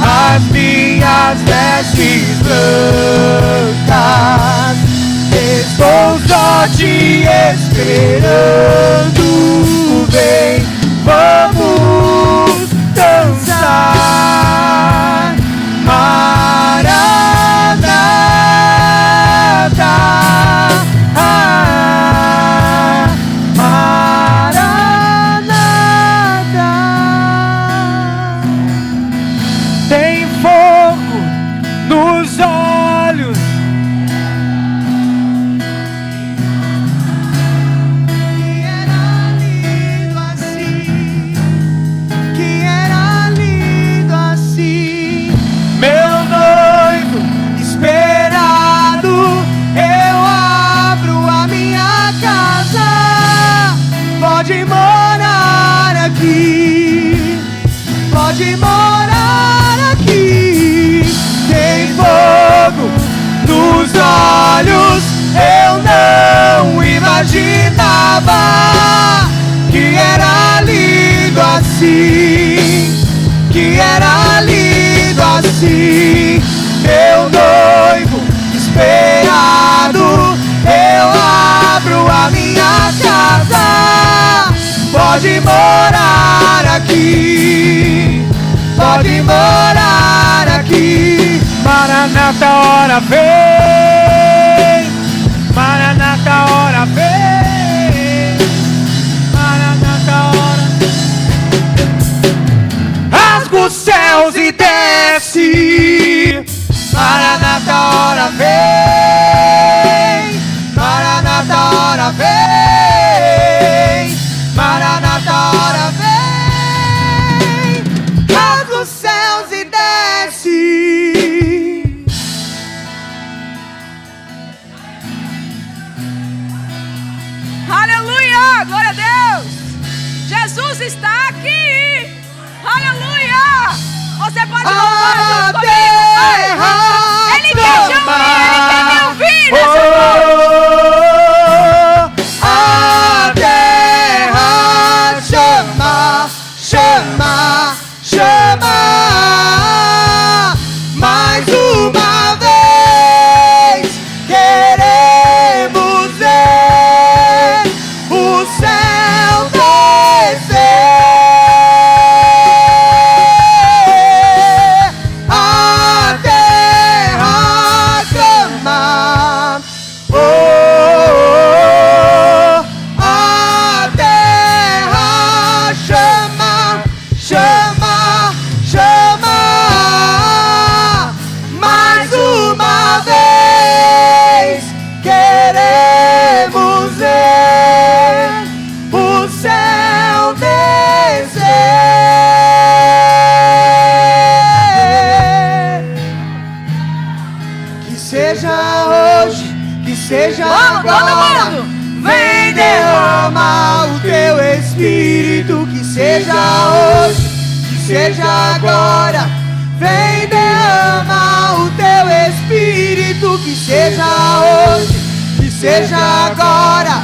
as minhas vestes brancas. Estou só te esperando, vem, vamos dançar. Maranata, Maranata. Tem fogo nos olhos, pode morar aqui, pode morar aqui. Tem fogo nos olhos, eu não imaginava que era lindo assim, que era lindo assim. Meu noivo esperado, eu abro a minha casa. Pode morar aqui, pode morar aqui. Maranata, hora vem, Maranata, hora vem, Maranata, hora. Rasga os céus e desce, Maranata, hora vem, Maranata, hora vem, Maranata, hora vem. Rasga os céus e desce. Aleluia, glória a Deus. Jesus está aqui. Aleluia. Você pode louvar junto comigo. Ele quer te ouvir, ele quer me ouvir nessa A terra chama, chama, chama. Mais uma vez queremos ver o céu descer. A terra clama, oh, a terra chama, chama, chama. Mais uma vez queremos ver o céu descer. Que seja hoje, que seja agora. Vem, derrama o teu Espírito. Que seja hoje, que seja agora. Vem, derrama o teu Espírito. Que seja hoje, que seja agora.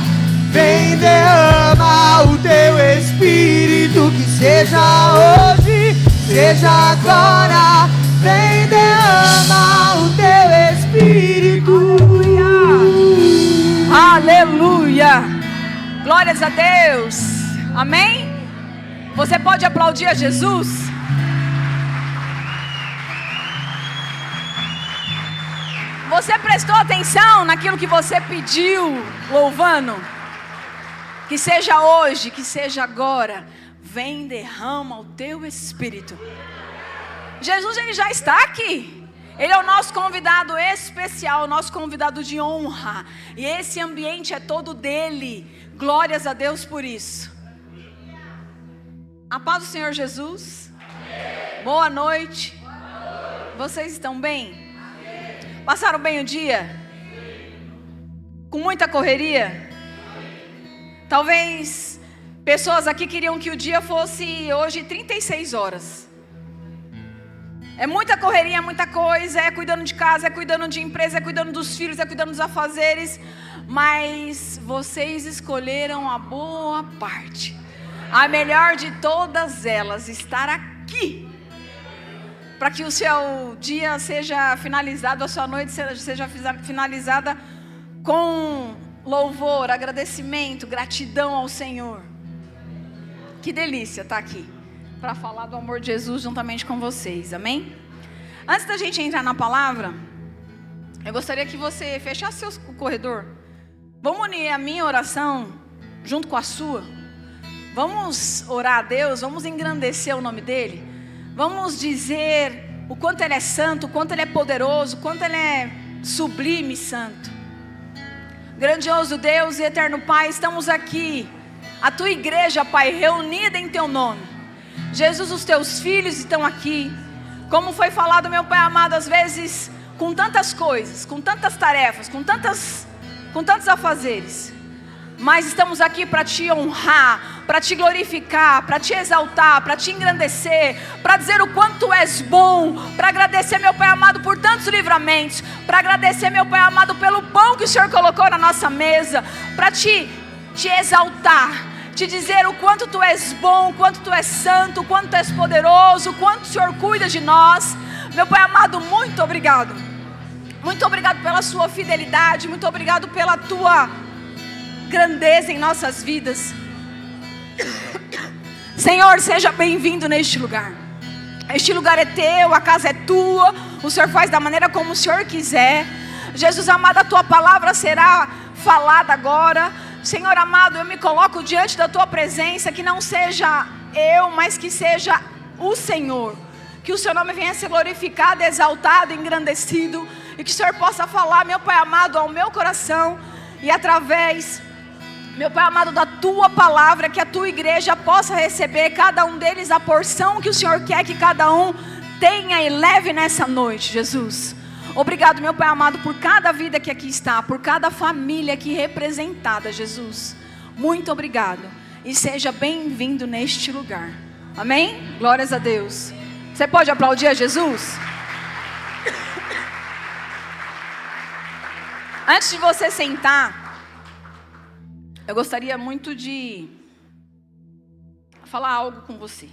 Vem, derrama o teu Espírito. Que seja hoje, seja agora. Vem, derrama o teu Espírito. Aleluia. Glórias a Deus. Amém? Você pode aplaudir a Jesus? Você prestou atenção naquilo que você pediu, louvando? Que seja hoje, que seja agora. Vem, derrama o teu Espírito. Jesus, ele já está aqui. Ele é o nosso convidado especial, o nosso convidado de honra. E esse ambiente é todo dele. Glórias a Deus por isso. A paz do Senhor Jesus. Amém. Boa noite. Boa noite. Vocês estão bem? Amém. Passaram bem o dia? Sim. Com muita correria? Sim. Talvez pessoas aqui queriam que o dia fosse hoje 36 horas. É muita correria, é muita coisa, é cuidando de casa, é cuidando de empresa, é cuidando dos filhos, é cuidando dos afazeres. Mas vocês escolheram a boa parte. A melhor de todas elas, estar aqui. para que o seu dia seja finalizado, a sua noite seja finalizada com louvor, agradecimento, gratidão ao Senhor. Que delícia estar aqui para falar do amor de Jesus juntamente com vocês, amém? Antes da gente entrar na palavra, eu gostaria que você fechasse o corredor. Vamos unir a minha oração junto com a sua. Vamos orar a Deus, vamos engrandecer o nome dEle. Vamos dizer o quanto Ele é santo, o quanto Ele é poderoso, o quanto Ele é sublime e santo. Grandioso Deus e eterno Pai, estamos aqui, a Tua igreja, Pai, reunida em Teu nome. Jesus, os Teus filhos estão aqui. Como foi falado, meu Pai amado, às vezes com tantas coisas, com tantas tarefas, com tantos afazeres. Mas estamos aqui para Te honrar, para Te glorificar, para Te exaltar, para Te engrandecer, para dizer o quanto Tu és bom, para agradecer, meu Pai amado, por tantos livramentos, para agradecer, meu Pai amado, pelo pão que o Senhor colocou na nossa mesa, para Te exaltar, Te dizer o quanto Tu és bom, o quanto Tu és santo, o quanto Tu és poderoso, o quanto o Senhor cuida de nós. Meu Pai amado, muito obrigado. Muito obrigado pela Sua fidelidade, muito obrigado pela Tua grandeza em nossas vidas. Senhor, seja bem-vindo neste lugar. Este lugar é Teu, a casa é Tua, o Senhor faz da maneira como o Senhor quiser. Jesus amado, a Tua palavra será falada agora. Senhor amado, eu me coloco diante da Tua presença, que não seja eu, mas que seja o Senhor. Que o Seu nome venha ser glorificado, exaltado, engrandecido, e que o Senhor possa falar, meu Pai amado, ao meu coração, e através, meu Pai amado, da Tua palavra, que a Tua igreja possa receber, cada um deles, a porção que o Senhor quer que cada um tenha e leve nessa noite, Jesus. Obrigado, meu Pai amado, por cada vida que aqui está, por cada família aqui representada, Jesus. Muito obrigado. E seja bem-vindo neste lugar. Amém? Glórias a Deus. Você pode aplaudir a Jesus? Antes de você sentar, eu gostaria muito de falar algo com você.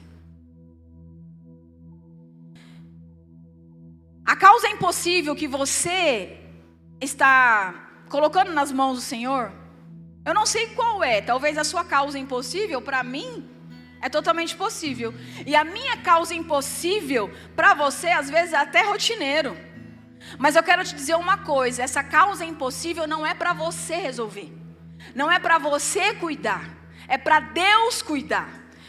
A causa impossível que você está colocando nas mãos do Senhor, eu não sei qual é. Talvez a sua causa impossível, para mim, é totalmente possível. E a minha causa impossível, para você, às vezes é até rotineiro. Mas eu quero te dizer uma coisa: essa causa impossível não é para você resolver. Não é para você cuidar. É para Deus cuidar.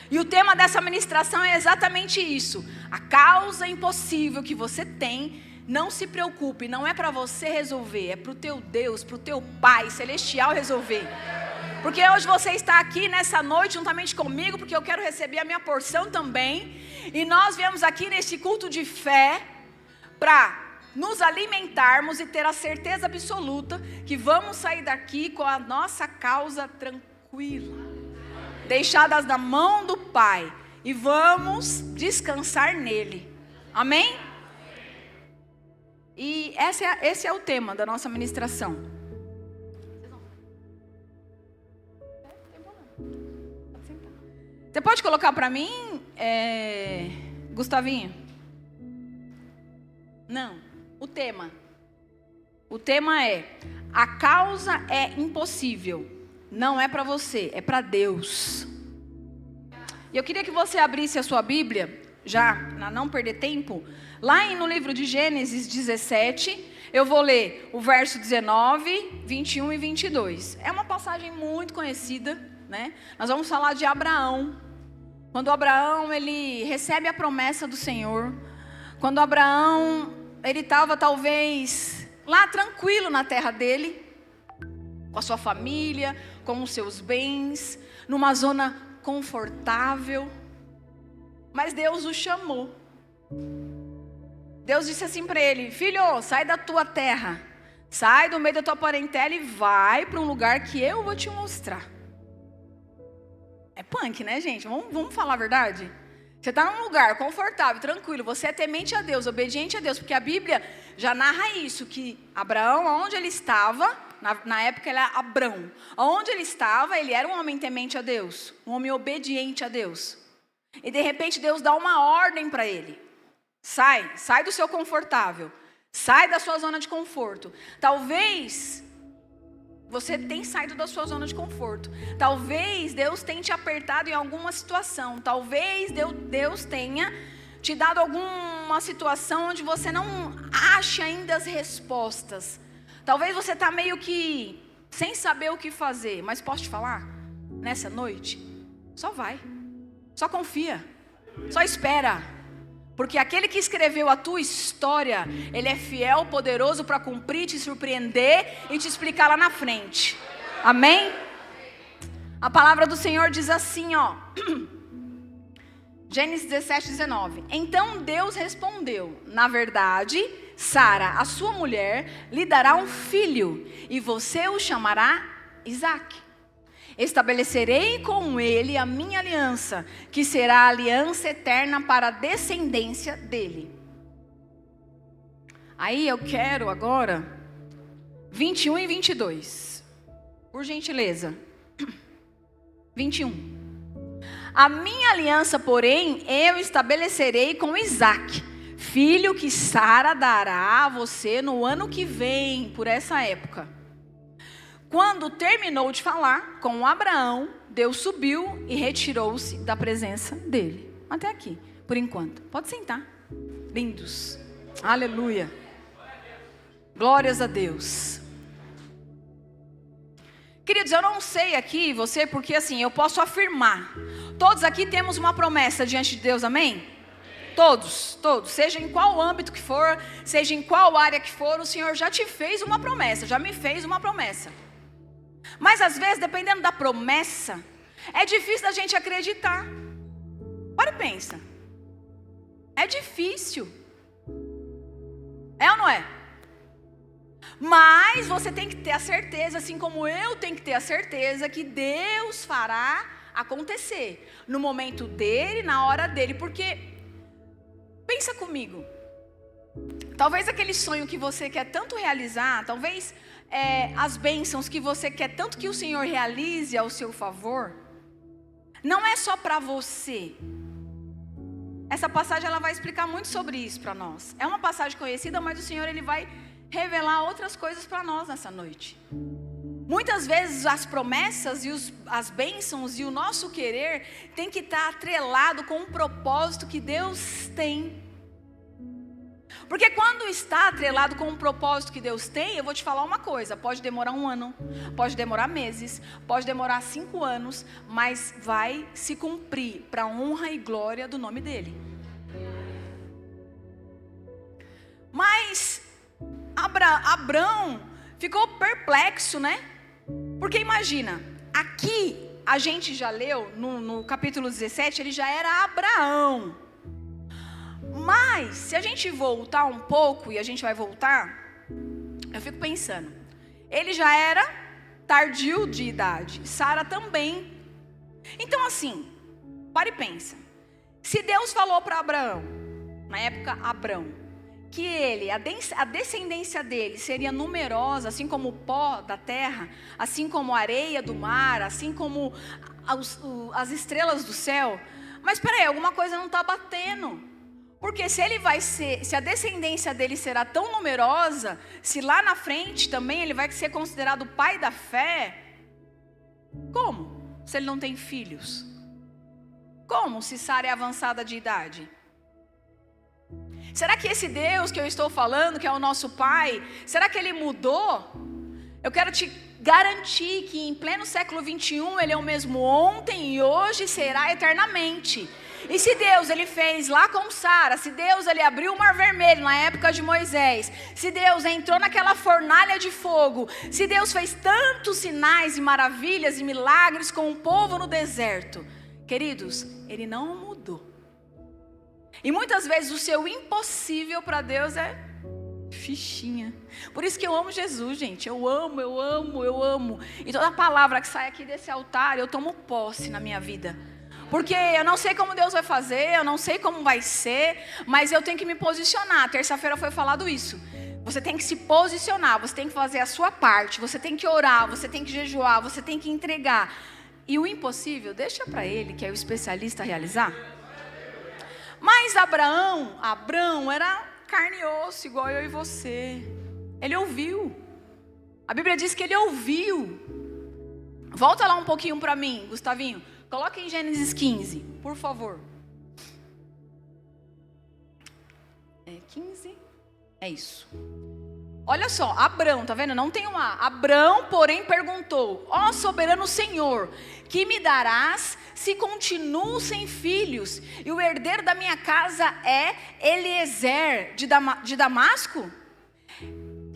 E o tema dessa ministração é exatamente isso. A causa impossível que você tem, não se preocupe, não é para você resolver, é para o teu Deus, para o teu Pai Celestial resolver. Porque hoje você está aqui nessa noite juntamente comigo, porque eu quero receber a minha porção também. E nós viemos aqui nesse culto de fé para nos alimentarmos e ter a certeza absoluta que vamos sair daqui com a nossa causa tranquila, deixadas na mão do Pai, e vamos descansar nele. Amém? E esse é o tema da nossa ministração. Você pode colocar para mim, Gustavinho? Não, o tema. O tema é: a causa é impossível. Não é para você, é para Deus. E eu queria que você abrisse a sua Bíblia, já para não perder tempo, lá no livro de Gênesis 17, eu vou ler o verso 19, 21 e 22. É uma passagem muito conhecida, né? Nós vamos falar de Abraão. Quando Abraão, ele recebe a promessa do Senhor. Quando Abraão, ele estava talvez lá tranquilo na terra dele, com a sua família, com os seus bens, numa zona confortável. Mas Deus o chamou. Deus disse assim para ele: filho, sai da tua terra, sai do meio da tua parentela e vai para um lugar que eu vou te mostrar. É punk, né, gente? Vamos falar a verdade? Você está num lugar confortável, tranquilo, você é temente a Deus, obediente a Deus, porque a Bíblia já narra isso, que Abraão, onde ele estava, na época ele era Abrão, onde ele estava, ele era um homem temente a Deus, um homem obediente a Deus. E de repente Deus dá uma ordem para ele: Sai do seu confortável. Sai da sua zona de conforto. Talvez você tenha saído da sua zona de conforto. Talvez Deus tenha te apertado em alguma situação. Talvez Deus tenha te dado alguma situação onde você não acha ainda as respostas. Talvez você está meio que sem saber o que fazer. Mas posso te falar? Nessa noite, só vai. Só confia. Só espera. Porque aquele que escreveu a tua história, ele é fiel, poderoso para cumprir, te surpreender e te explicar lá na frente. Amém? A palavra do Senhor diz assim, ó. Gênesis 17:19. Então Deus respondeu: na verdade, Sara, a sua mulher, lhe dará um filho, e você o chamará Isaque. Estabelecerei com ele a minha aliança, que será a aliança eterna para a descendência dele. Aí eu quero agora 21 e 22. Por gentileza. 21. A minha aliança, porém, eu estabelecerei com Isaque, filho que Sara dará a você no ano que vem, por essa época. Quando terminou de falar com Abraão, Deus subiu e retirou-se da presença dele. Até aqui, por enquanto. Pode sentar. Lindos. Aleluia. Glórias a Deus. Queridos, eu não sei aqui você, porque assim, eu posso afirmar. Todos aqui temos uma promessa diante de Deus, amém? Todos. Seja em qual âmbito que for, seja em qual área que for, o Senhor já te fez uma promessa, já me fez uma promessa. Mas às vezes, dependendo da promessa, é difícil da gente acreditar. Para e pensa. É difícil. É ou não é? Mas você tem que ter a certeza, assim como eu tenho que ter a certeza, que Deus fará acontecer. No momento dele, na hora dele. Porque, pensa comigo. Talvez aquele sonho que você quer tanto realizar, talvez as bênçãos que você quer tanto que o Senhor realize ao seu favor, não é só para você. Essa passagem ela vai explicar muito sobre isso para nós. É uma passagem conhecida, mas o Senhor ele vai revelar outras coisas para nós nessa noite. Muitas vezes as promessas e as bênçãos e o nosso querer tem que estar atrelado com um propósito que Deus tem. Porque quando está atrelado com um propósito que Deus tem, eu vou te falar uma coisa, pode demorar 1 ano, pode demorar meses, pode demorar 5 anos, mas vai se cumprir para a honra e glória do nome dele. Mas Abraão ficou perplexo, né? Porque imagina, aqui a gente já leu, no capítulo 17, ele já era Abraão. Mas, se a gente voltar um pouco, e a gente vai voltar, eu fico pensando, ele já era tardio de idade, Sara também. Então assim, para e pensa, se Deus falou para Abraão, na época Abrão, que ele, a descendência dele seria numerosa, assim como o pó da terra, assim como a areia do mar, assim como as estrelas do céu. Mas espera aí, alguma coisa não está batendo. Porque se a descendência dele será tão numerosa, se lá na frente também ele vai ser considerado o pai da fé, como? Se ele não tem filhos? Como se Sara é avançada de idade? Será que esse Deus que eu estou falando, que é o nosso pai, será que ele mudou? Eu quero te garantir que em pleno século 21 ele é o mesmo ontem e hoje será eternamente. E se Deus ele fez lá com Sara, se Deus ele abriu o mar vermelho na época de Moisés, se Deus entrou naquela fornalha de fogo, se Deus fez tantos sinais e maravilhas e milagres com o povo no deserto, queridos, ele não mudou. E muitas vezes o seu impossível para Deus é fichinha. Por isso que eu amo Jesus, gente. Eu amo. E toda palavra que sai aqui desse altar, eu tomo posse na minha vida. Porque eu não sei como Deus vai fazer, eu não sei como vai ser, mas eu tenho que me posicionar. Terça-feira foi falado isso. Você tem que se posicionar, você tem que fazer a sua parte, você tem que orar, você tem que jejuar, você tem que entregar. E o impossível, deixa para Ele, que é o especialista, realizar. Mas Abrão era carne e osso, igual eu e você. Ele ouviu. A Bíblia diz que ele ouviu. Volta lá um pouquinho para mim, Gustavinho. Coloca em Gênesis 15, por favor. 15? É isso. Olha só, Abrão, tá vendo? Não tem um A. Abrão, porém, perguntou: ó soberano Senhor, que me darás se continuo sem filhos, e o herdeiro da minha casa é Eliezer de Damasco?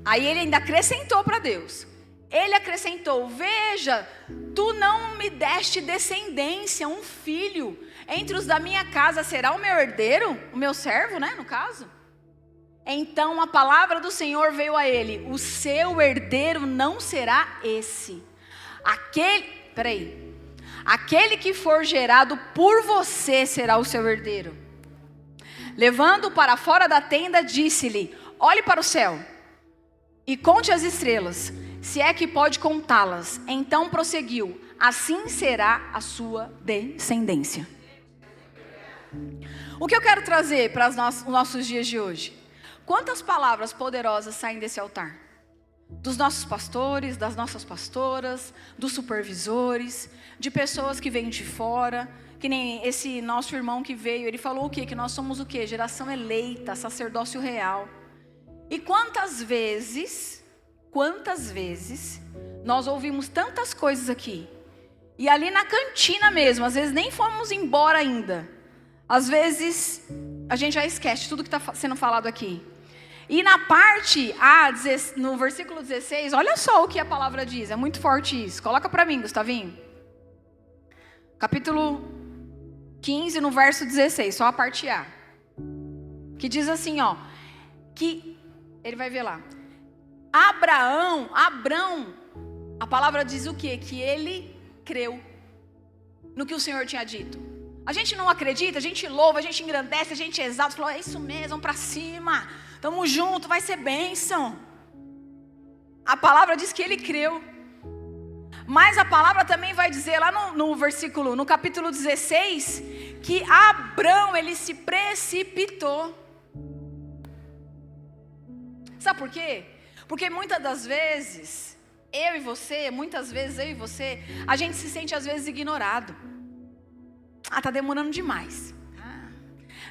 Aí ele ainda acrescentou para Deus. Ele acrescentou: veja, tu não me deste descendência, um filho. Entre os da minha casa será o meu herdeiro, o meu servo, né, no caso. Então a palavra do Senhor veio a ele: o seu herdeiro não será esse. Aquele que for gerado por você será o seu herdeiro. Levando-o para fora da tenda, disse-lhe: olhe para o céu e conte as estrelas, se é que pode contá-las. Então prosseguiu: assim será a sua descendência. O que eu quero trazer para os nossos dias de hoje? Quantas palavras poderosas saem desse altar? Dos nossos pastores, das nossas pastoras, dos supervisores, de pessoas que vêm de fora, que nem esse nosso irmão que veio, ele falou o quê? Que nós somos o quê? Geração eleita, sacerdócio real. E quantas vezes nós ouvimos tantas coisas aqui, e ali na cantina mesmo, às vezes nem fomos embora ainda, às vezes a gente já esquece tudo que está sendo falado aqui. E na parte A, no versículo 16, olha só o que a palavra diz, é muito forte isso. Coloca para mim, Gustavinho. Capítulo 15, no verso 16, só a parte A. Que diz assim, ó, que, ele vai ver lá. Abrão, a palavra diz o quê? Que ele creu no que o Senhor tinha dito. A gente não acredita, a gente louva, a gente engrandece, a gente exalta, fala: é isso mesmo, vamos para cima, tamo junto, vai ser bênção. A palavra diz que ele creu. Mas a palavra também vai dizer lá no capítulo 16, que Abrão, ele se precipitou. Sabe por quê? Porque muitas vezes eu e você, a gente se sente às vezes ignorado. Tá demorando demais.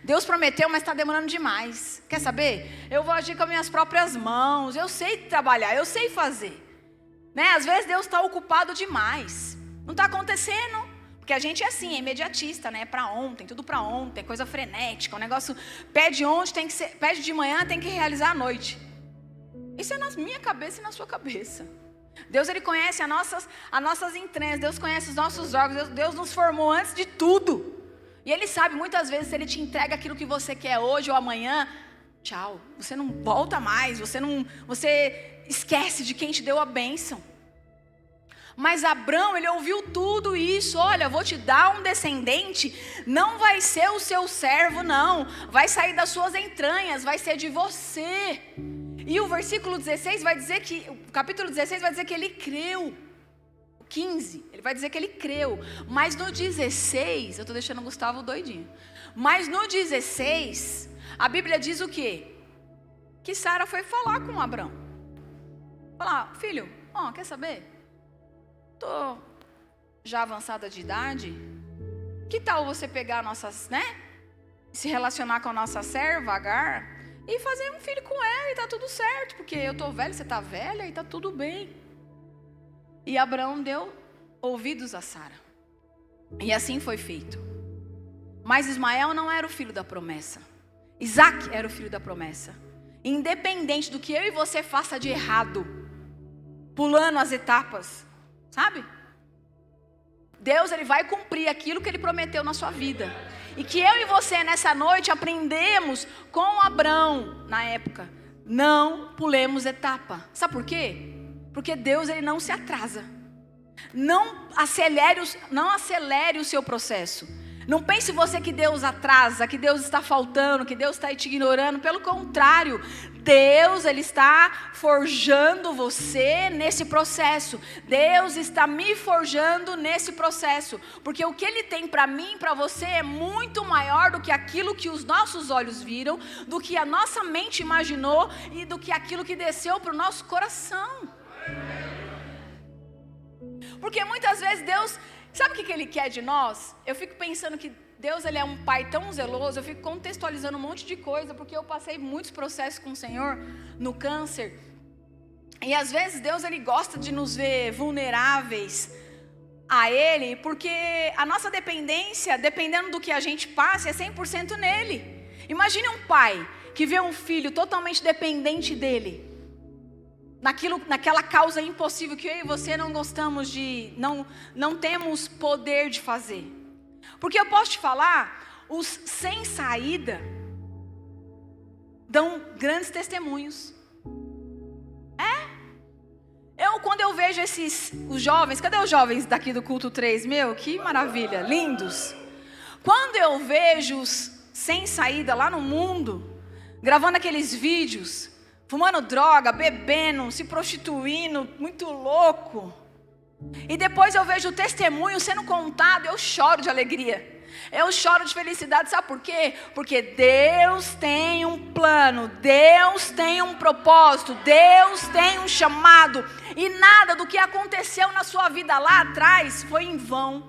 Deus prometeu, mas está demorando demais. Quer saber? Eu vou agir com as minhas próprias mãos. Eu sei trabalhar, eu sei fazer. Né? Às vezes Deus está ocupado demais. Não está acontecendo. Porque a gente é assim, é imediatista, né? Para ontem, tudo para ontem, coisa frenética. O negócio pede ontem, pede de manhã, tem que realizar à noite. Isso é na minha cabeça e na sua cabeça. Deus, ele conhece as nossas entranhas. Deus conhece os nossos órgãos. Deus nos formou antes de tudo. E ele sabe, muitas vezes, se ele te entrega aquilo que você quer hoje ou amanhã, tchau, você não volta mais, você esquece de quem te deu a bênção. Mas Abrão, ele ouviu tudo isso. Olha, vou te dar um descendente, não vai ser o seu servo, não, vai sair das suas entranhas, vai ser de você. E o versículo 16 vai dizer que, o capítulo 16 vai dizer que ele creu. 15, ele vai dizer que ele creu. Mas no 16, eu estou deixando o Gustavo doidinho. Mas no 16, a Bíblia diz o quê? Que Sara foi falar com Abrão. Falar: filho, quer saber? Estou já avançada de idade. Que tal você pegar nossas, né? Se relacionar com a nossa serva, Agar, e fazer um filho com ela e tá tudo certo. Porque eu estou velho, você está velha e tá tudo bem. E Abraão deu ouvidos a Sara. E assim foi feito. Mas Ismael não era o filho da promessa. Isaac era o filho da promessa. Independente do que eu e você faça de errado, pulando as etapas, sabe? Deus, ele vai cumprir aquilo que ele prometeu na sua vida. E que eu e você nessa noite aprendemos com Abrão na época. Não pulemos etapa. Sabe por quê? Porque Deus, ele não se atrasa. Não acelere o seu processo. Não pense você que Deus atrasa, que Deus está faltando, que Deus está te ignorando. Pelo contrário, Deus, Ele está forjando você nesse processo. Deus está me forjando nesse processo. Porque o que Ele tem para mim e para você é muito maior do que aquilo que os nossos olhos viram, do que a nossa mente imaginou e do que aquilo que desceu para o nosso coração. Porque muitas vezes Deus... Sabe o que Ele quer de nós? Eu fico pensando que Deus, Ele é um Pai tão zeloso. Eu fico contextualizando um monte de coisa, porque eu passei muitos processos com o Senhor no câncer. E às vezes Deus, Ele gosta de nos ver vulneráveis a Ele, porque a nossa dependência, dependendo do que a gente passa, é 100% nele. Imagine um pai que vê um filho totalmente dependente dele, naquela causa impossível que eu e você não gostamos de, não temos poder de fazer. Porque eu posso te falar, os sem saída dão grandes testemunhos. Quando eu vejo os jovens, cadê os jovens daqui do culto 3? Meu, que maravilha, lindos. Quando eu vejo os sem saída lá no mundo, gravando aqueles vídeos, fumando droga, bebendo, se prostituindo, muito louco. E depois eu vejo o testemunho sendo contado, eu choro de alegria. Eu choro de felicidade, sabe por quê? Porque Deus tem um plano, Deus tem um propósito, Deus tem um chamado. E nada do que aconteceu na sua vida lá atrás foi em vão.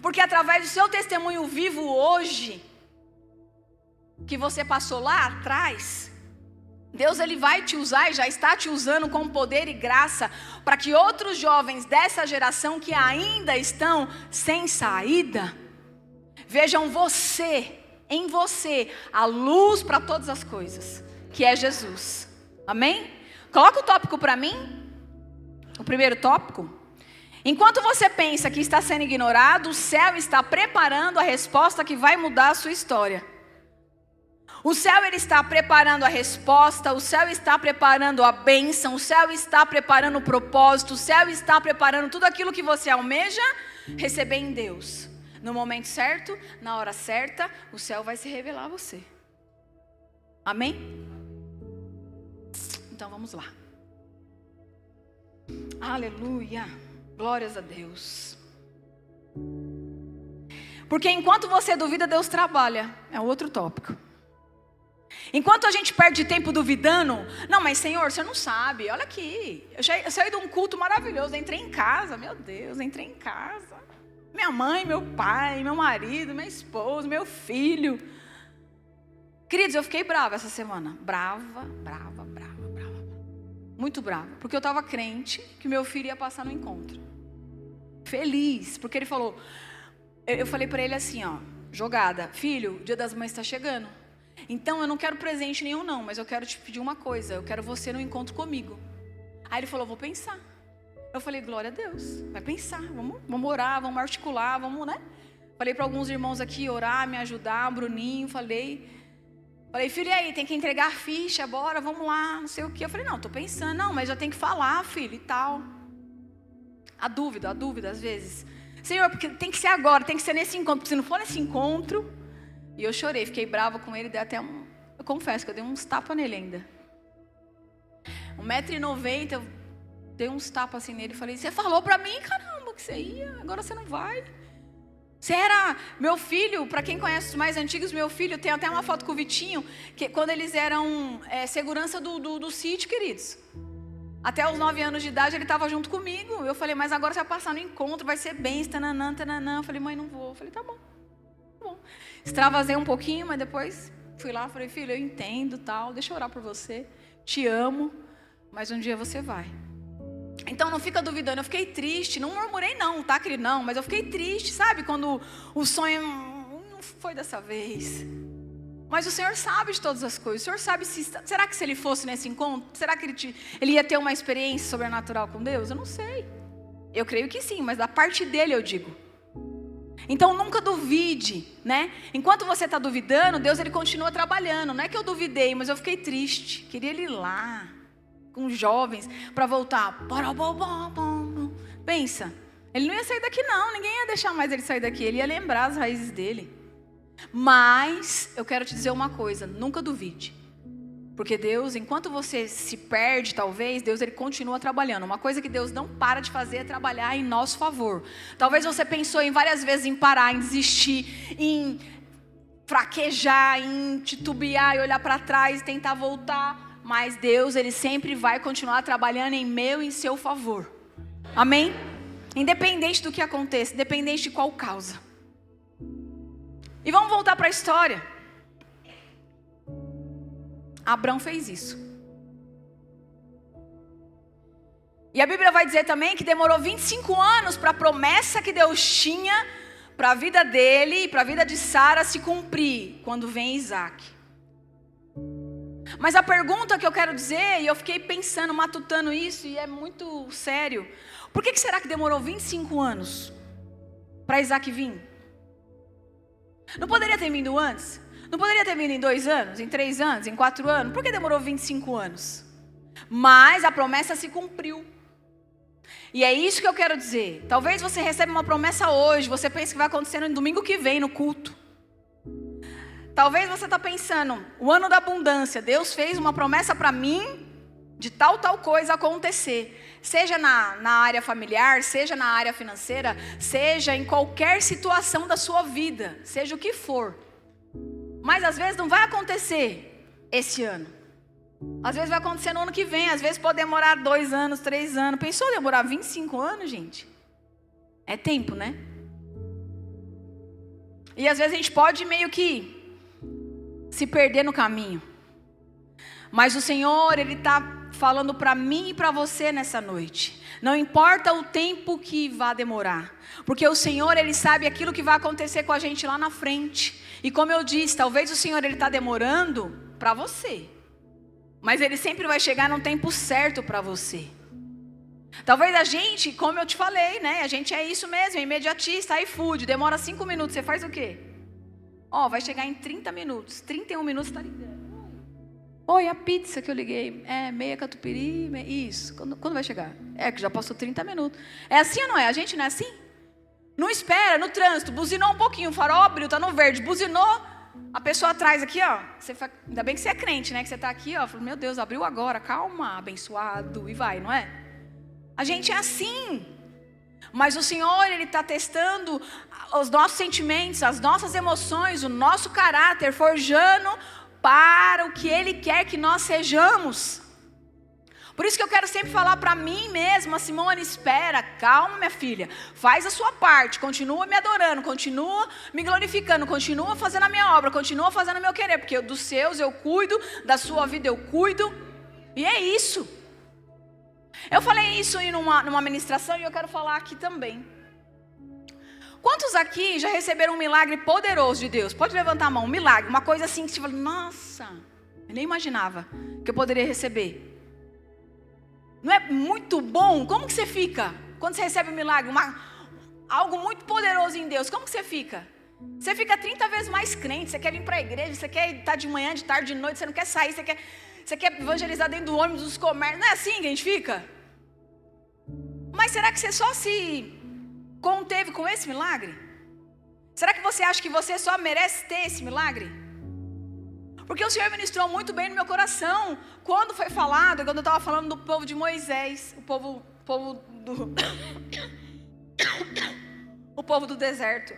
Porque através do seu testemunho vivo hoje, que você passou lá atrás, Deus, Ele vai te usar e já está te usando com poder e graça para que outros jovens dessa geração que ainda estão sem saída, vejam em você, a luz para todas as coisas, que é Jesus. Amém? Coloca o tópico para mim, o primeiro tópico. Enquanto você pensa que está sendo ignorado, o céu está preparando a resposta que vai mudar a sua história. O céu, ele está preparando a resposta, o céu está preparando a bênção, o céu está preparando o propósito, o céu está preparando tudo aquilo que você almeja receber em Deus. No momento certo, na hora certa, o céu vai se revelar a você. Amém? Então vamos lá. Aleluia, glórias a Deus. Porque enquanto você duvida, Deus trabalha. É outro tópico. Enquanto a gente perde tempo duvidando, não, mas Senhor, você não sabe, olha aqui, eu saí de um culto maravilhoso, entrei em casa, meu Deus, entrei em casa, minha mãe, meu pai, meu marido, minha esposa, meu filho. Queridos, eu fiquei brava essa semana, brava, muito brava, porque eu estava crente que meu filho ia passar no encontro, feliz, porque ele falou, eu falei para ele assim, ó, jogada, filho, o Dia das Mães está chegando. Então eu não quero presente nenhum não, mas eu quero te pedir uma coisa, eu quero você no encontro comigo. Aí ele falou, vou pensar. Eu falei, glória a Deus, vai pensar, vamos orar, vamos articular, vamos, né? Falei para alguns irmãos aqui orar, me ajudar, Bruninho, falei, filho, e aí, tem que entregar a ficha, bora, vamos lá, não sei o que. Eu falei, não, tô pensando, não, mas já tem que falar, filho, e tal. A dúvida às vezes. Senhor, porque tem que ser agora, tem que ser nesse encontro, porque se não for nesse encontro... E eu chorei, fiquei brava com ele, dei até eu confesso que eu dei uns tapas nele ainda. 1,90 m, eu dei uns tapas assim nele e falei, você falou pra mim, caramba, que você ia, agora você não vai. Você era, meu filho, pra quem conhece os mais antigos, meu filho, tem até uma foto com o Vitinho, que quando eles eram segurança do sítio, queridos. Até os 9 anos de idade ele estava junto comigo. Eu falei, mas agora você vai passar no encontro, vai ser bem, tananã. Eu falei, mãe, não vou. Eu falei, tá bom. Extravasei um pouquinho, mas depois fui lá, falei, filho, eu entendo, tal, deixa eu orar por você, te amo, mas um dia você vai. Então não fica duvidando, eu fiquei triste, não murmurei não, tá, querido, não, mas eu fiquei triste, sabe, quando o sonho não foi dessa vez. Mas o Senhor sabe de todas as coisas, o Senhor sabe será que se ele fosse nesse encontro, será que ele ia ter uma experiência sobrenatural com Deus? Eu não sei, eu creio que sim, mas da parte dele eu digo. Então nunca duvide, né? Enquanto você está duvidando, Deus, ele continua trabalhando. Não é que eu duvidei, mas eu fiquei triste. Queria ele ir lá, com os jovens, para voltar. Pensa, Ele não ia sair daqui não, ninguém ia deixar mais ele sair daqui, ele ia lembrar as raízes dele. Mas eu quero te dizer uma coisa, nunca duvide. Porque Deus, enquanto você se perde talvez, Deus ele continua trabalhando. Uma coisa que Deus não para de fazer é trabalhar em nosso favor. Talvez você pensou em várias vezes em parar, em desistir, em fraquejar, em titubear e olhar para trás e tentar voltar. Mas Deus, ele sempre vai continuar trabalhando em meu e em seu favor. Amém? Independente do que aconteça, independente de qual causa. E vamos voltar para a história. Abrão fez isso. E a Bíblia vai dizer também que demorou 25 anos para a promessa que Deus tinha para a vida dele e para a vida de Sara se cumprir, quando vem Isaac. Mas a pergunta que eu quero dizer, e eu fiquei pensando, matutando isso, e é muito sério. Por que será que demorou 25 anos para Isaac vir? Não poderia ter vindo antes? Não poderia ter vindo em 2 anos, em 3 anos, em 4 anos? Por que demorou 25 anos? Mas a promessa se cumpriu. E é isso que eu quero dizer. Talvez você receba uma promessa hoje, você pensa que vai acontecer no domingo que vem, no culto. Talvez você está pensando, o ano da abundância, Deus fez uma promessa para mim, de tal coisa acontecer. Seja na área familiar, seja na área financeira, seja em qualquer situação da sua vida, seja o que for. Mas às vezes não vai acontecer esse ano. Às vezes vai acontecer no ano que vem, às vezes pode demorar 2 anos, 3 anos. Pensou demorar 25 anos, gente? É tempo, né? E às vezes a gente pode meio que se perder no caminho. Mas o Senhor, Ele está falando para mim e para você nessa noite. Não importa o tempo que vá demorar. Porque o Senhor, Ele sabe aquilo que vai acontecer com a gente lá na frente. E como eu disse, talvez o Senhor, Ele está demorando para você. Mas Ele sempre vai chegar num tempo certo para você. Talvez a gente, como eu te falei, né? A gente é isso mesmo, é imediatista, iFood. Demora 5 minutos, você faz o quê? Vai chegar em 30 minutos. 31 minutos está ligando. Oi, a pizza que eu liguei. Meia catupiry, isso. Quando vai chegar? Que já passou 30 minutos. É assim ou não é? A gente não é assim? Não espera, no trânsito, buzinou um pouquinho, o farol abriu, tá no verde, buzinou, a pessoa atrás aqui, ainda bem que você é crente, né, que você tá aqui, falou, meu Deus, abriu agora, calma, abençoado, e vai, não é? A gente é assim, mas o Senhor, Ele está testando os nossos sentimentos, as nossas emoções, o nosso caráter, forjando para o que Ele quer que nós sejamos. Por isso que eu quero sempre falar para mim mesma, Simone, espera, calma minha filha, faz a sua parte, continua me adorando, continua me glorificando, continua fazendo a minha obra, continua fazendo o meu querer, porque dos seus eu cuido, da sua vida eu cuido, e é isso. Eu falei isso numa ministração e eu quero falar aqui também. Quantos aqui já receberam um milagre poderoso de Deus? Pode levantar a mão, um milagre, uma coisa assim que você fala, nossa, eu nem imaginava que eu poderia receber. Não é muito bom? Como que você fica quando você recebe um milagre? Algo muito poderoso em Deus. Como que você fica? Você fica 30 vezes mais crente. Você quer vir para a igreja, você quer estar de manhã, de tarde, de noite. Você não quer sair, você quer evangelizar dentro do ônibus, dos comércios. Não é assim que a gente fica? Mas será que você só se conteve com esse milagre? Será que você acha que você só merece ter esse milagre? Porque o Senhor ministrou muito bem no meu coração. Quando foi falado, quando eu estava falando do povo de Moisés, o povo do deserto.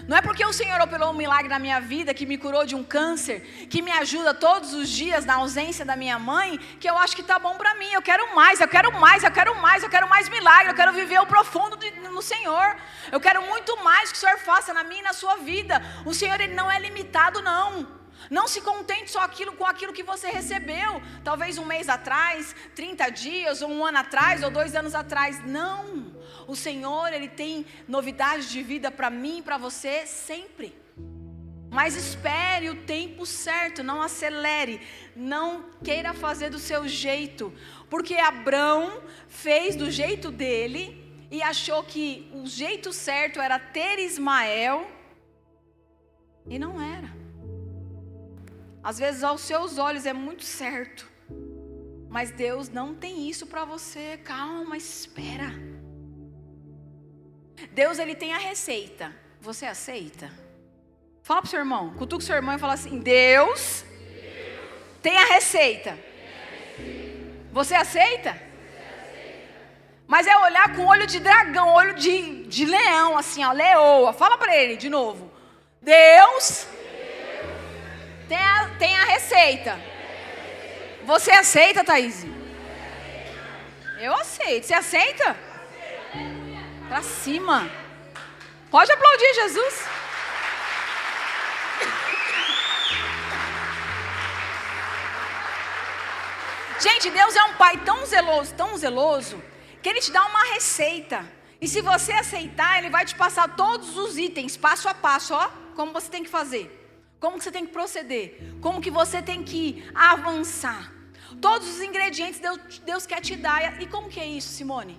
Não é porque o Senhor operou um milagre na minha vida, que me curou de um câncer, que me ajuda todos os dias na ausência da minha mãe, que eu acho que está bom para mim. Eu quero mais, eu quero mais, eu quero mais, eu quero mais milagre, eu quero viver o profundo no Senhor. Eu quero muito mais que o Senhor faça na minha e na sua vida. O Senhor, Ele não é limitado, não. Não se contente só com aquilo que você recebeu. Talvez um mês atrás, 30 dias, ou um ano atrás, ou 2 anos atrás. Não. O Senhor, Ele tem novidades de vida para mim e para você sempre. Mas espere o tempo certo, não acelere. Não queira fazer do seu jeito. Porque Abrão fez do jeito dele e achou que o jeito certo era ter Ismael. E não era. Às vezes aos seus olhos é muito certo. Mas Deus não tem isso para você. Calma, espera. Deus, Ele tem a receita. Você aceita? Fala pro seu irmão, cutuca o seu irmão e fala assim: Deus tem a receita. Você aceita? Mas é olhar com olho de dragão, olho de leão, assim, ó, leoa. Fala para ele de novo. Deus tem a receita. Você aceita, Thaís? Eu aceito. Você aceita? Pra cima. Pode aplaudir Jesus. Gente, Deus é um pai tão zeloso, que Ele te dá uma receita. E se você aceitar, Ele vai te passar todos os itens, passo a passo, ó, como você tem que fazer. Como que você tem que proceder? Como que você tem que avançar? Todos os ingredientes Deus quer te dar. E como que é isso, Simone?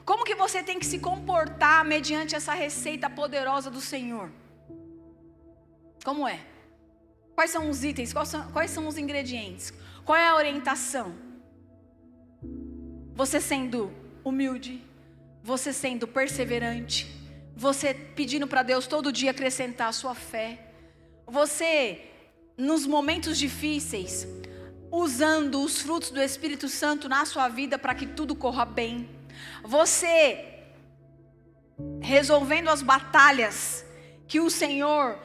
Como que você tem que se comportar mediante essa receita poderosa do Senhor? Como é? Quais são os itens? Quais são os ingredientes? Qual é a orientação? Você sendo humilde, você sendo perseverante, você pedindo para Deus todo dia acrescentar a sua fé, você nos momentos difíceis usando os frutos do Espírito Santo na sua vida para que tudo corra bem, você resolvendo as batalhas que o Senhor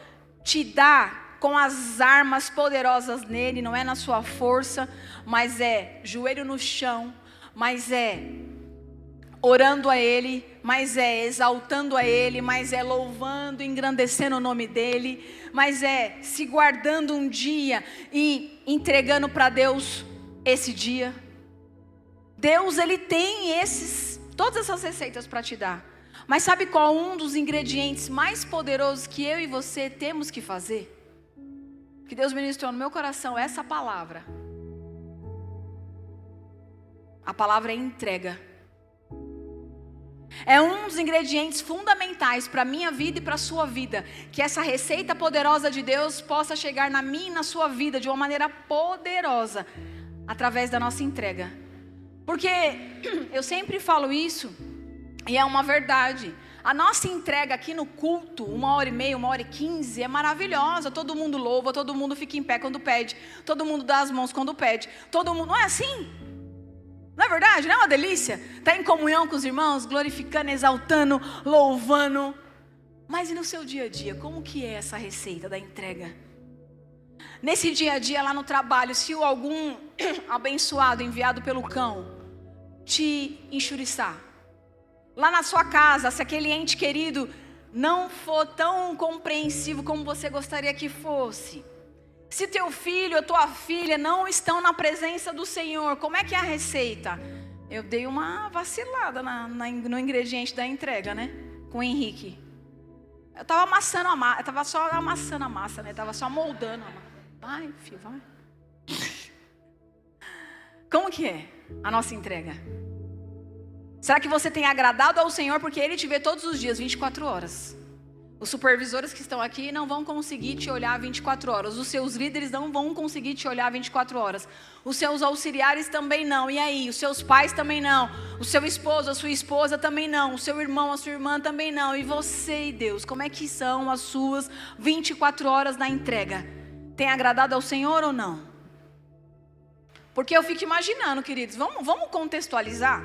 te dá com as armas poderosas nele, não é na sua força, mas é joelho no chão, mas é orando a Ele, mas é exaltando a Ele, mas é louvando, engrandecendo o nome dEle, mas é se guardando um dia e entregando para Deus esse dia. Deus, Ele tem todas essas receitas para te dar. Mas sabe qual um dos ingredientes mais poderosos que eu e você temos que fazer? Que Deus ministrou no meu coração essa palavra. A palavra é entrega. É um dos ingredientes fundamentais para a minha vida e para a sua vida. Que essa receita poderosa de Deus possa chegar na minha e na sua vida de uma maneira poderosa. Através da nossa entrega. Porque eu sempre falo isso e é uma verdade. A nossa entrega aqui no culto, 1h30, 1h15, é maravilhosa. Todo mundo louva, todo mundo fica em pé quando pede. Todo mundo dá as mãos quando pede. Todo mundo, não é assim? Não é verdade? Não é uma delícia? Está em comunhão com os irmãos, glorificando, exaltando, louvando. Mas e no seu dia a dia, como que é essa receita da entrega? Nesse dia a dia lá no trabalho, se algum abençoado enviado pelo cão te enxuriçar, lá na sua casa, se aquele ente querido não for tão compreensivo como você gostaria que fosse, se teu filho ou tua filha não estão na presença do Senhor, como é que é a receita? Eu dei uma vacilada no ingrediente da entrega, né? Com o Henrique. Eu estava amassando a massa, eu estava só amassando a massa, né? Estava só moldando a massa. Vai, filho, vai. Como que é a nossa entrega? Será que você tem agradado ao Senhor porque Ele te vê todos os dias, 24 horas? Os supervisores que estão aqui não vão conseguir te olhar 24 horas. Os seus líderes não vão conseguir te olhar 24 horas. Os seus auxiliares também não. E aí? Os seus pais também não. O seu esposo, a sua esposa também não. O seu irmão, a sua irmã também não. E você e Deus, como é que são as suas 24 horas na entrega? Tem agradado ao Senhor ou não? Porque eu fico imaginando, queridos, vamos contextualizar?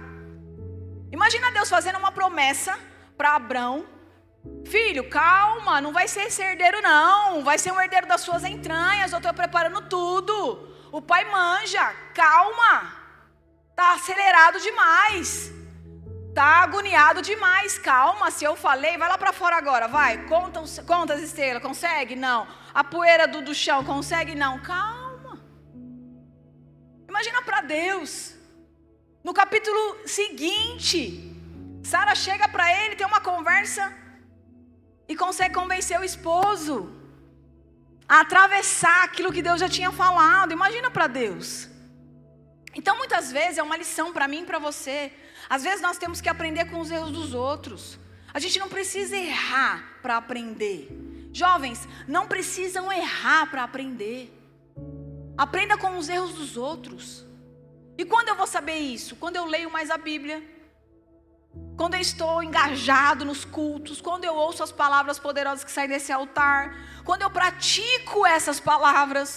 Imagina Deus fazendo uma promessa para Abrão. Filho, calma, não vai ser esse herdeiro não, vai ser um herdeiro das suas entranhas, eu estou preparando tudo. O pai manja, calma, está acelerado demais, está agoniado demais, calma, se eu falei, vai lá para fora agora, vai, conta as estrelas, consegue? Não. A poeira do chão, consegue? Não, calma. Imagina para Deus, no capítulo seguinte, Sara chega para ele, tem uma conversa e consegue convencer o esposo a atravessar aquilo que Deus já tinha falado. Imagina para Deus. Então muitas vezes é uma lição para mim e para você. Às vezes nós temos que aprender com os erros dos outros. A gente não precisa errar para aprender. Jovens, não precisam errar para aprender. Aprenda com os erros dos outros. E quando eu vou saber isso? Quando eu leio mais a Bíblia. Quando eu estou engajado nos cultos, quando eu ouço as palavras poderosas que saem desse altar, quando eu pratico essas palavras.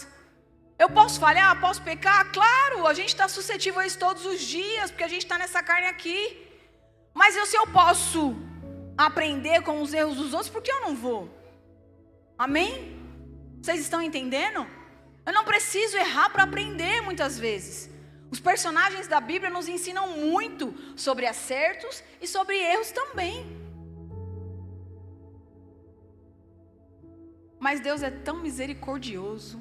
Eu posso falhar, posso pecar? Claro, a gente está suscetível a isso todos os dias, porque a gente está nessa carne aqui. Mas se eu posso aprender com os erros dos outros, por que eu não vou? Amém? Vocês estão entendendo? Eu não preciso errar para aprender muitas vezes. Os personagens da Bíblia nos ensinam muito sobre acertos e sobre erros também. Mas Deus é tão misericordioso.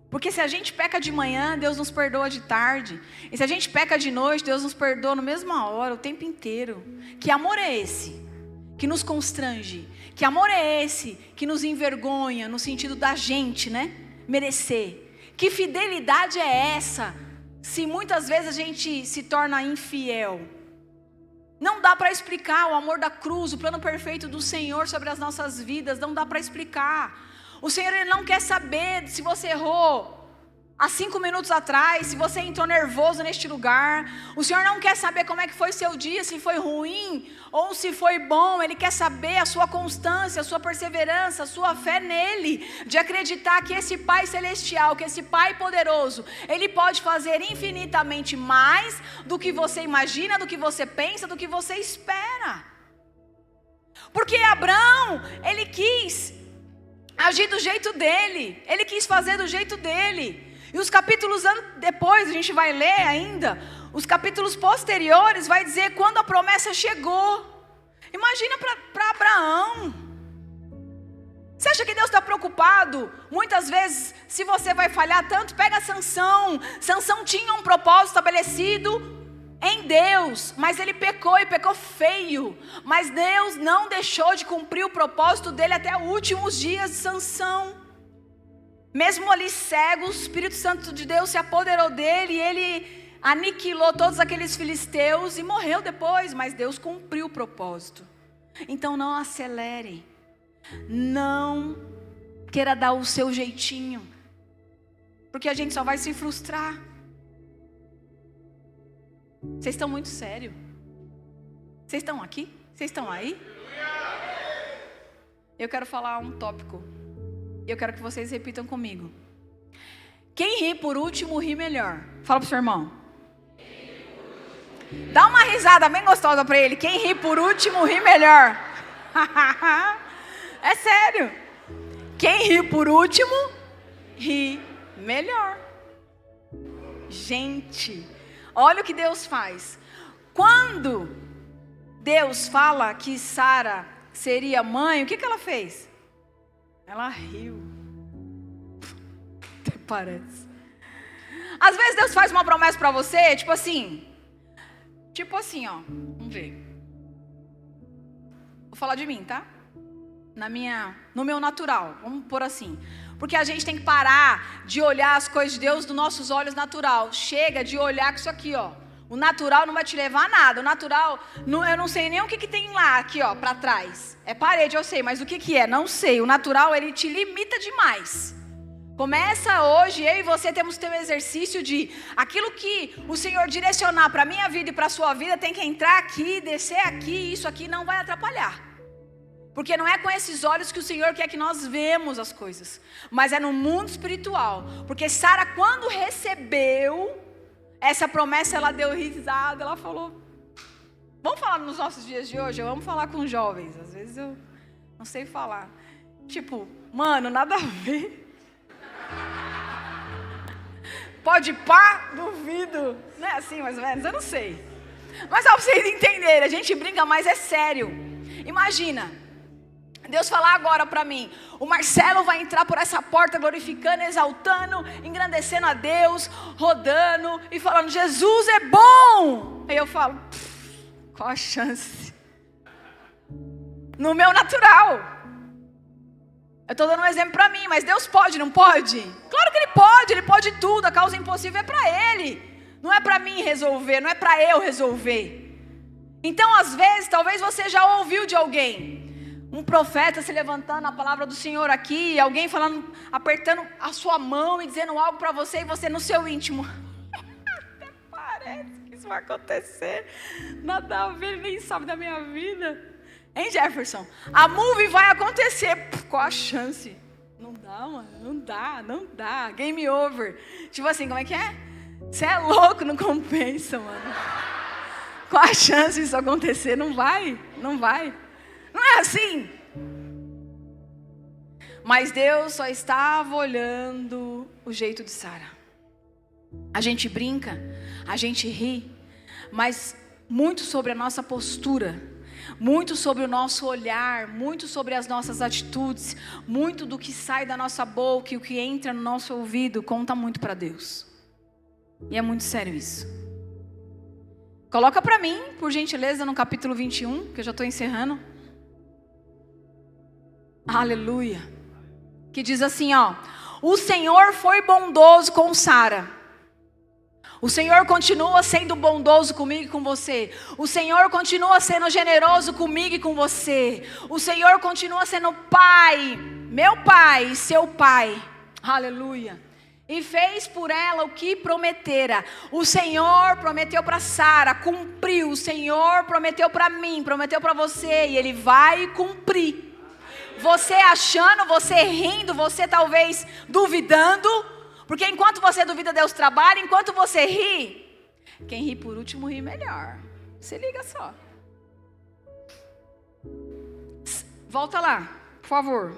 Porque se a gente peca de manhã, Deus nos perdoa de tarde. E se a gente peca de noite, Deus nos perdoa na mesma hora, o tempo inteiro. Que amor é esse que nos constrange? Que amor é esse que nos envergonha no sentido da gente, né? Merecer. Que fidelidade é essa? Se muitas vezes a gente se torna infiel. Não dá para explicar o amor da cruz, o plano perfeito do Senhor sobre as nossas vidas. Não dá para explicar. O Senhor, Ele não quer saber se você errou há 5 minutos atrás, se você entrou nervoso neste lugar. O Senhor não quer saber como é que foi seu dia, se foi ruim ou se foi bom. Ele quer saber a sua constância, a sua perseverança, a sua fé nele, de acreditar que esse Pai Celestial, que esse Pai poderoso, Ele pode fazer infinitamente mais do que você imagina, do que você pensa, do que você espera. Porque Abraão, ele quis agir do jeito dele, ele quis fazer do jeito dele. E os capítulos depois, a gente vai ler ainda, os capítulos posteriores vai dizer quando a promessa chegou. Imagina para Abraão. Você acha que Deus está preocupado? Muitas vezes, se você vai falhar tanto, pega Sansão. Sansão tinha um propósito estabelecido em Deus, mas ele pecou e pecou feio. Mas Deus não deixou de cumprir o propósito dele até os últimos dias de Sansão. Mesmo ali cego, o Espírito Santo de Deus se apoderou dele e ele aniquilou todos aqueles filisteus e morreu depois, mas Deus cumpriu o propósito. Então não acelere, não queira dar o seu jeitinho, porque a gente só vai se frustrar. Vocês estão muito sérios? Vocês estão aqui? Vocês estão aí? Eu quero falar um tópico. E eu quero que vocês repitam comigo. Quem ri por último, ri melhor. Fala pro seu irmão. Dá uma risada bem gostosa para ele. Quem ri por último, ri melhor. É sério. Quem ri por último, ri melhor. Gente, olha o que Deus faz. Quando Deus fala que Sara seria mãe, o que ela fez? Ela riu. Até parece. Às vezes Deus faz uma promessa para você, tipo assim, ó. Vamos ver. Vou falar de mim, tá? No meu natural, vamos pôr assim. Porque a gente tem que parar de olhar as coisas de Deus dos nossos olhos natural. Chega de olhar com isso aqui, ó. O natural não vai te levar a nada. O natural, eu não sei nem o que tem lá, aqui, ó, para trás. É parede, eu sei, mas o que é? Não sei. O natural, ele te limita demais. Começa hoje, eu e você temos que ter um exercício de aquilo que o Senhor direcionar para a minha vida e para a sua vida tem que entrar aqui, descer aqui, isso aqui não vai atrapalhar. Porque não é com esses olhos que o Senhor quer que nós vemos as coisas, mas é no mundo espiritual. Porque Sara, quando recebeu essa promessa, ela deu risada, ela falou... Vamos falar nos nossos dias de hoje? Vamos falar com os jovens. Às vezes eu não sei falar. Tipo, mano, nada a ver. Pode pá, duvido. Não é assim mais ou menos? Eu não sei. Mas só para vocês entenderem, a gente brinca, mas é sério. Imagina, Deus falar agora para mim, o Marcelo vai entrar por essa porta glorificando, exaltando, engrandecendo a Deus, rodando e falando, Jesus é bom. Aí eu falo, qual a chance? No meu natural. Eu estou dando um exemplo para mim, mas Deus pode, não pode? Claro que Ele pode tudo, a causa impossível é para Ele. Não é para mim resolver, não é para eu resolver. Então às vezes, talvez você já ouviu de alguém, um profeta se levantando a palavra do Senhor aqui, alguém falando, apertando a sua mão e dizendo algo para você, e você no seu íntimo, acontece, que isso vai acontecer. Nada a ver, ele nem sabe da minha vida. Hein, Jefferson? A movie vai acontecer. Qual a chance? Não dá, mano. Não dá. Game over. Tipo assim, como é que é? Você é louco, não compensa, mano. Qual a chance disso acontecer? Não vai. Não é assim. Mas Deus só estava olhando o jeito de Sara. A gente brinca, a gente ri, mas muito sobre a nossa postura, muito sobre o nosso olhar, muito sobre as nossas atitudes, muito do que sai da nossa boca e o que entra no nosso ouvido conta muito para Deus. E é muito sério isso. Coloca para mim, por gentileza, no capítulo 21, que eu já estou encerrando. Aleluia. Que diz assim, ó: o Senhor foi bondoso com Sara. O Senhor continua sendo bondoso comigo e com você. O Senhor continua sendo generoso comigo e com você. O Senhor continua sendo pai, meu pai e seu pai. Aleluia. E fez por ela o que prometera. O Senhor prometeu para Sara, cumpriu. O Senhor prometeu para mim, prometeu para você, e Ele vai cumprir. Você achando, você rindo, você talvez duvidando, porque enquanto você duvida, Deus trabalha. Enquanto você ri, quem ri por último ri melhor. Se liga só. Volta lá, por favor.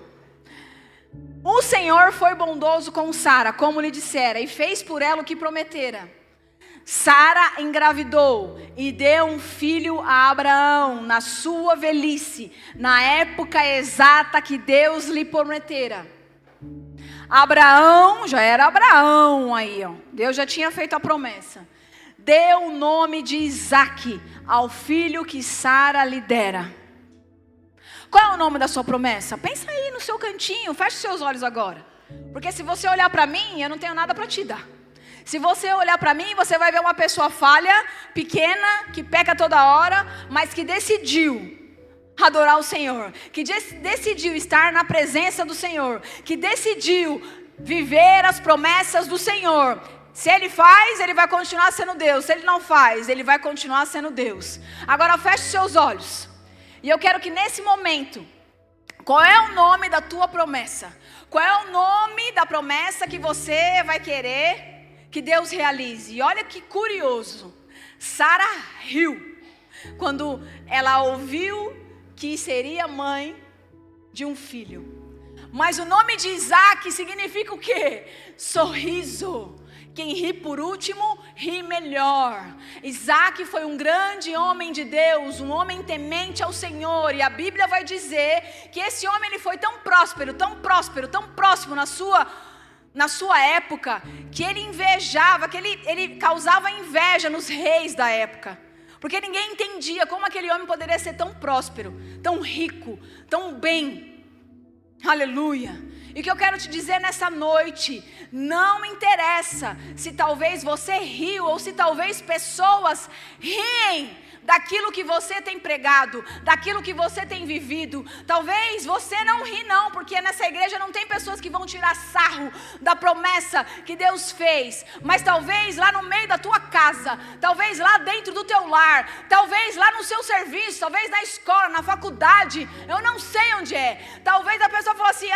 O Senhor foi bondoso com Sara, como lhe dissera, e fez por ela o que prometera. Sara engravidou e deu um filho a Abraão na sua velhice, na época exata que Deus lhe prometera. Abraão, já era Abraão aí, ó. Deus já tinha feito a promessa. Deu o nome de Isaque ao filho que Sara lhe dera. Qual é o nome da sua promessa? Pensa aí no seu cantinho, feche seus olhos agora. Porque se você olhar para mim, eu não tenho nada para te dar. Se você olhar para mim, você vai ver uma pessoa falha, pequena, que peca toda hora, mas que decidiu adorar o Senhor, que decidiu estar na presença do Senhor, que decidiu viver as promessas do Senhor. Se Ele faz, Ele vai continuar sendo Deus. Se Ele não faz, Ele vai continuar sendo Deus. Agora feche seus olhos. E eu quero que nesse momento, qual é o nome da tua promessa? Qual é o nome da promessa que você vai querer que Deus realize? E olha que curioso, Sara riu quando ela ouviu que seria mãe de um filho. Mas o nome de Isaque significa o quê? Sorriso. Quem ri por último, ri melhor. Isaque foi um grande homem de Deus, um homem temente ao Senhor. E a Bíblia vai dizer que esse homem ele foi tão próspero, tão próximo na sua época, que ele invejava, que ele causava inveja nos reis da época. Porque ninguém entendia como aquele homem poderia ser tão próspero, tão rico, tão bem. Aleluia. E o que eu quero te dizer nessa noite, não interessa se talvez você riu ou se talvez pessoas riem daquilo que você tem pregado, daquilo que você tem vivido. Talvez você não ri não, porque nessa igreja não tem pessoas que vão tirar sarro da promessa que Deus fez. Mas talvez lá no meio da tua casa, talvez lá dentro do teu lar, talvez lá no seu serviço, talvez na escola, na faculdade, eu não sei onde é. Talvez a pessoa fale assim,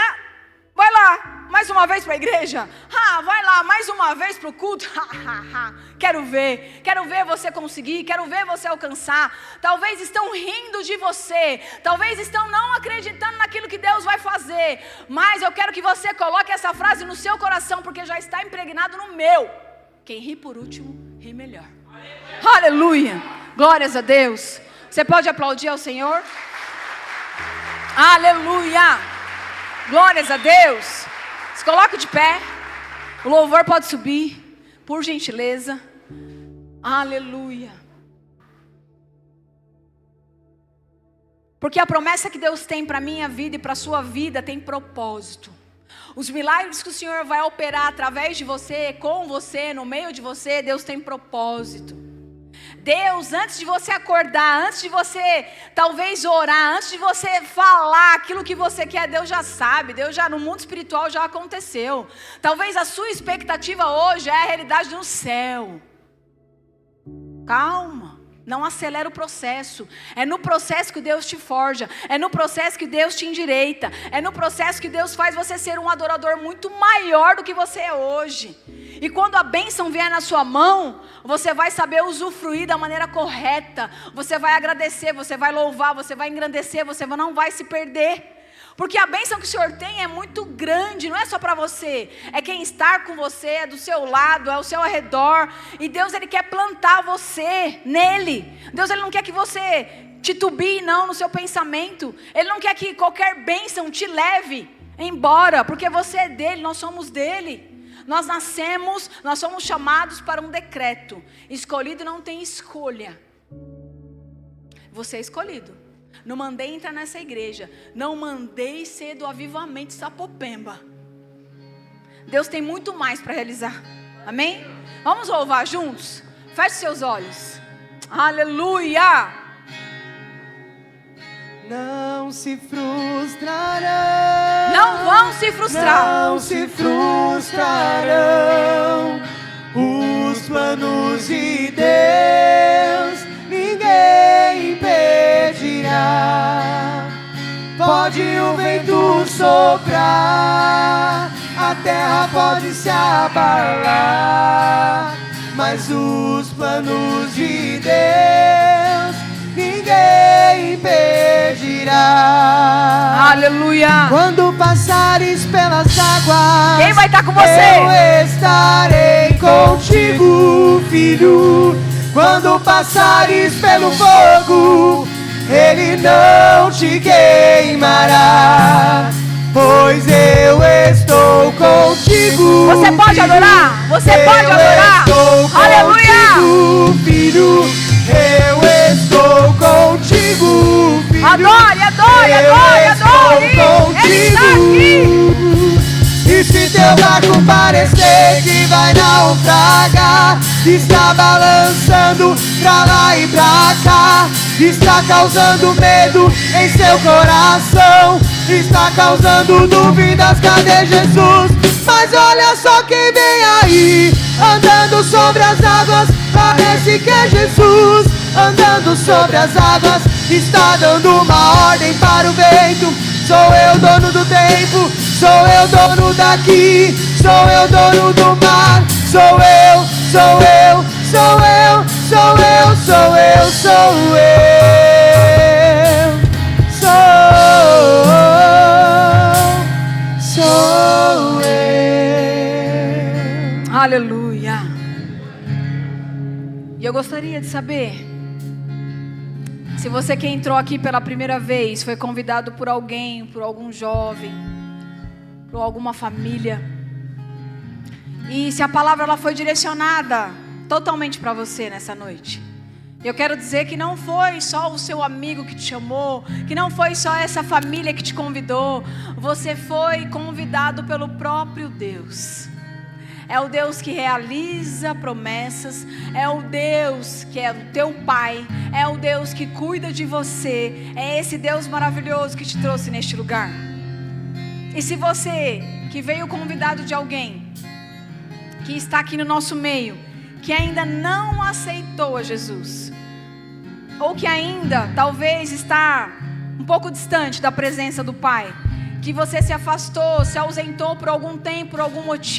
vai lá, mais uma vez para a igreja. Vai lá, mais uma vez para o culto. Quero ver você conseguir, quero ver você alcançar. Talvez estão rindo de você, talvez estão não acreditando naquilo que Deus vai fazer. Mas eu quero que você coloque essa frase no seu coração, porque já está impregnado no meu. Quem ri por último, ri melhor. Aleluia, glórias a Deus. Você pode aplaudir ao Senhor? Aleluia. Glórias a Deus. Se coloque de pé. O louvor pode subir, por gentileza. Aleluia. Porque a promessa que Deus tem para a minha vida e para a sua vida tem propósito. Os milagres que o Senhor vai operar através de você, com você, no meio de você, Deus tem propósito. Deus, antes de você acordar, antes de você talvez orar, antes de você falar aquilo que você quer, Deus já sabe, Deus já no mundo espiritual já aconteceu. Talvez a sua expectativa hoje é a realidade no céu. Calma. Não acelera o processo. É no processo que Deus te forja. É no processo que Deus te endireita. É no processo que Deus faz você ser um adorador muito maior do que você é hoje. E quando a bênção vier na sua mão, você vai saber usufruir da maneira correta. Você vai agradecer, você vai louvar, você vai engrandecer, você não vai se perder. Porque a bênção que o Senhor tem é muito grande, não é só para você. É quem está com você, é do seu lado, é ao seu redor. E Deus, Ele quer plantar você nele. Deus, Ele não quer que você titubie não no seu pensamento. Ele não quer que qualquer bênção te leve embora. Porque você é dele, nós somos dele. Nós nascemos, nós somos chamados para um decreto. Escolhido não tem escolha. Você é escolhido. Não mandei entrar nessa igreja. Não mandei ser do avivamento Sapopemba. Deus tem muito mais para realizar. Amém? Vamos louvar juntos? Feche seus olhos. Aleluia! Não se frustrarão. Não vão se frustrar. Não se frustrarão os planos de Deus. Ninguém impedirá. Pode o vento soprar, a terra pode se abalar, mas os planos de Deus ninguém impedirá. Aleluia! Quando passares pelas águas, quem vai estar com você? Eu estarei contigo, filho. Quando passares pelo fogo, ele não te queimará, pois eu estou contigo. Você pode adorar? Você pode adorar? Aleluia! Contigo, filho. Eu estou contigo, filho. Adore, adore, adore, adore. Ele está aqui. E se teu barco parecer que vai naufragar, está balançando pra lá e pra cá, está causando medo em seu coração, está causando dúvidas, cadê Jesus? Mas olha só quem vem aí, andando sobre as águas, parece que é Jesus. Andando sobre as águas, está dando uma ordem para o vento. Sou eu dono do tempo, sou eu dono daqui, sou eu dono do mar. Sou eu, sou eu, sou eu, sou eu, sou eu, sou eu, sou eu. Aleluia. E eu gostaria de saber, se você que entrou aqui pela primeira vez, foi convidado por alguém, por algum jovem, por alguma família, e se a palavra ela foi direcionada totalmente para você nessa noite. Eu quero dizer que não foi só o seu amigo que te chamou, que não foi só essa família que te convidou, você foi convidado pelo próprio Deus. É o Deus que realiza promessas, é o Deus que é o teu Pai, é o Deus que cuida de você, é esse Deus maravilhoso que te trouxe neste lugar. E se você que veio convidado de alguém, que está aqui no nosso meio, que ainda não aceitou a Jesus, ou que ainda talvez está um pouco distante da presença do Pai, que você se afastou, se ausentou por algum tempo, por algum motivo,